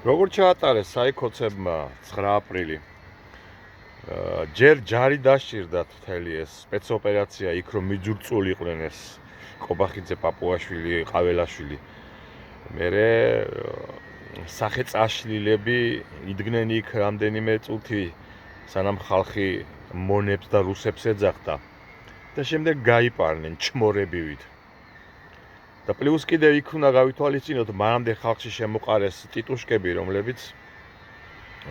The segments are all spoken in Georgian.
როგორც ჩაატარეს საიქოცებმა 9 აპრილი. ჯერ ჯარი დასჭირდათ მთელი ეს სპეცოპერაცია იქ რომ მიძურწულიყვნენ ეს ყობახიძე, პაპუაშვილი, ყაველაშვილი. მერე სახეწაშლილები იდგნენ იქ რამდენიმე წუთი სანამ ხალხი მონებს და რუსებს ეძახდა და შემდეგ გაიპარნენ ჩმორებივით. და პლუს კიდევ იქ უნდა გავითვალისწინოთ მანამდე ხალხში შემოყარეს ტიტუშკები, რომლებიც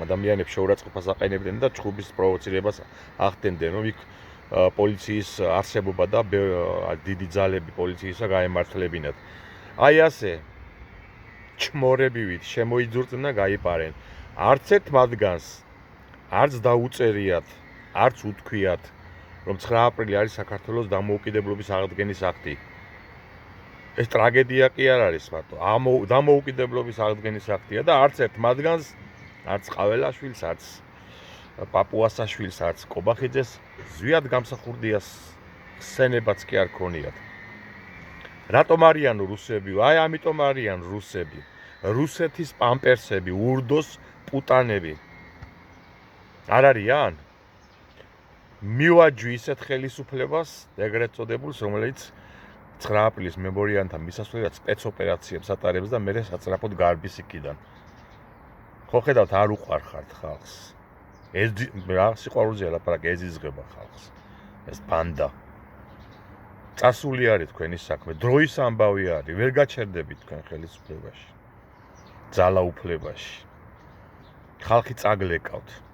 ადამიანებს შეურაცხყოფას აყენებდნენ და ჩხუბის პროვოცირებას ახდენდნენ, რომ იქ პოლიციის არსებობა და დიდი ძალები პოლიციისა გაემართლებინათ. აი ასე ჩმორებივით შემოიძურწნენ და გაიპარენ. არც ერთ მათგანს არც დაუწერიათ, არც უთქვიათ, რომ 9 აპრილი არის საქართველოს დამოუკიდებლობის აღდგენის აქტი. ეს ტრაგედია კი არ არის მარტო, დამოუკიდებლობის აღდგენის აქტია და არც ერთ მათგანს, არც ყაველაშვილს, არც პაპუასაშვილს, არც ყობახიძეს ზვიად გამსახურდიას ხსენებაც კი არ ქონიათ. რატომ არიან რუსები? აი ამიტომ არიან რუსები. რუსეთის პამპერსები, ურდოს პუტანები. არ არიან? მივაჯვი ისეთ ხელისუფლებას, ეგრეთ წოდებულს, რომელიც 9 აპრილის მემორიანთან მისასვლელად სპეცოპერაციებს ატარებს და მერე საწრაფოდ გარბის იქიდან. ხო ხედავთ, არ უყვარხართ ხალხს. ეს რა სიყვარულზეა ლაპარაკი, ეზიზღება ხალხს. ეს ბანდა. წასული არის თქვენი საქმე, დროის ამბავი არის, ვერ გაჩერდებით თქვენ ხელისუფლებაში. ძალაუფლებაში. ხალხი წაგლეკავთ.